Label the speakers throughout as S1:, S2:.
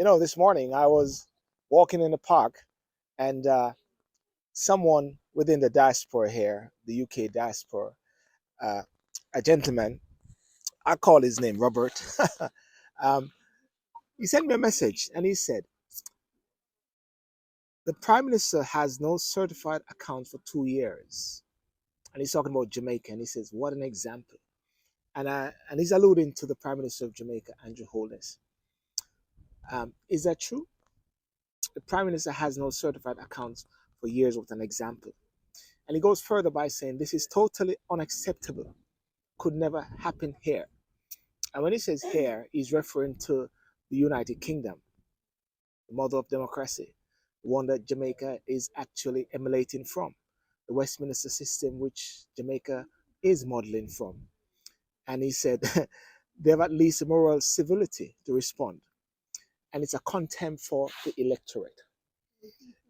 S1: This morning I was walking in the park and someone within the diaspora here, the UK diaspora, uh, a gentleman, I call his name Robert, um, he sent me a message and he said, the Prime Minister has no certified account for 2 years. And he's talking about Jamaica and he says, what an example. And he's alluding to the Prime Minister of Jamaica, Andrew Holness. Is that true? The Prime Minister has no certified accounts for years with an example. And he goes further by saying this is totally unacceptable, could never happen here. And when he says here, he's referring to the United Kingdom, the mother of democracy, the one that Jamaica is actually emulating from, the Westminster system, which Jamaica is modeling from. And he said they have at least a moral civility to respond. And it's a contempt for the electorate.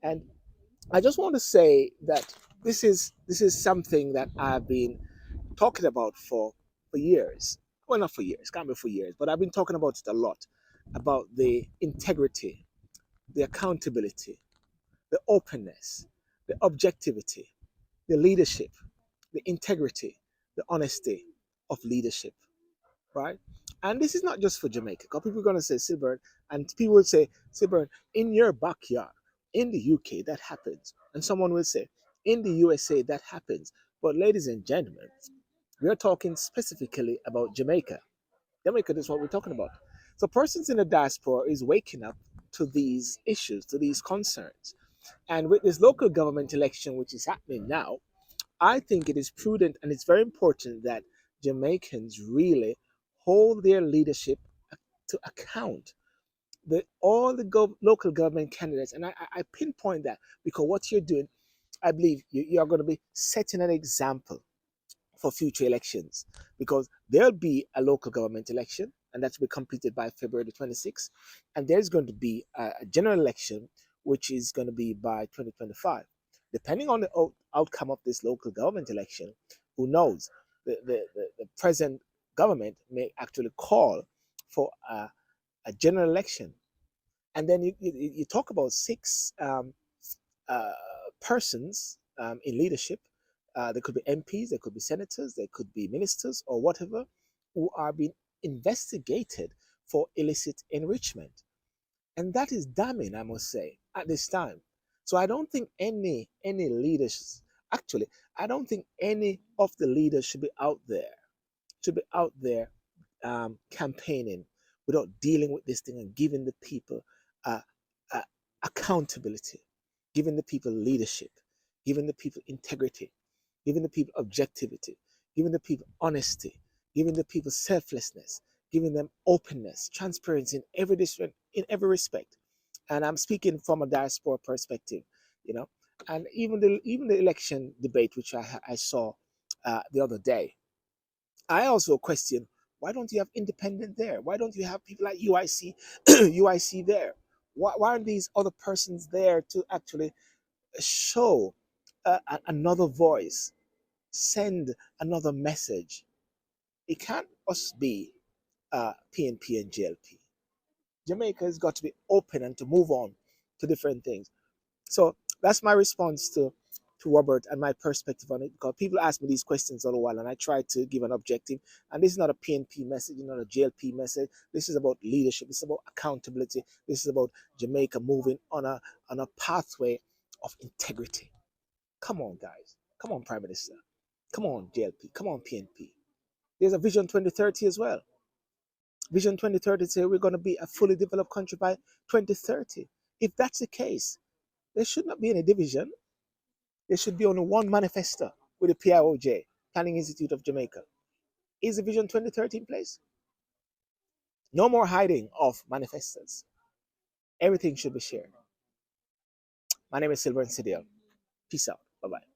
S1: And I just want to say that this is something that I've been talking about for years. Well, not for years, can't be for years, but I've been talking about it a lot, about the integrity, the accountability, the openness, the objectivity, the leadership, the integrity, the honesty of leadership, right? And this is not just for Jamaica, because people are going to say, Silburn, and people will say, Silburn, in your backyard, in the UK, that happens. And someone will say, in the USA, that happens. But ladies and gentlemen, we are talking specifically about Jamaica. Jamaica is what we're talking about. So persons in the diaspora is waking up to these issues, to these concerns. And with this local government election, which is happening now, I think it is prudent and it's very important that Jamaicans really hold their leadership to account. All the local government candidates, and I pinpoint that because what you're doing, I believe you are going to be setting an example for future elections because there'll be a local government election and that will be completed by February the 26th. And there's going to be a general election, which is going to be by 2025. Depending on the outcome of this local government election, who knows? The present government may actually call for a general election. And then you talk about six uh, persons in leadership. There could be MPs, there could be senators, there could be ministers or whatever, who are being investigated for illicit enrichment. And that is damning, I must say, at this time. So I don't think any leaders, actually, I don't think any of the leaders should be out there campaigning without dealing with this thing and giving the people uh, uh, accountability, giving the people leadership, giving the people integrity, giving the people objectivity, giving the people honesty, giving the people selflessness, giving them openness, transparency in every respect. And I'm speaking from a diaspora perspective, you know. And even the election debate, which I saw the other day, I also question why don't you have independent there? Why don't you have people like UIC, UIC there? Why aren't these other persons there to actually show another voice, send another message? It can't just be PNP and GLP. Jamaica has got to be open and to move on to different things. So that's my response to Robert and my perspective on it, because people ask me these questions all the while and I try to give an objective. And this is not a PNP message, not a GLP message. This is about leadership. This is about accountability. This is about Jamaica moving on a pathway of integrity. Come on, guys. Come on, Prime Minister. Come on, GLP. Come on, PNP. There's a Vision 2030 as well. Vision 2030 says we're going to be a fully developed country by 2030. If that's the case, there should not be any division. There should be only one manifesto with the PIOJ, Planning Institute of Jamaica. Is the Vision 2030 in place? No more hiding of manifestos. Everything should be shared. My name is Silver Sidiel. Peace out. Bye-bye.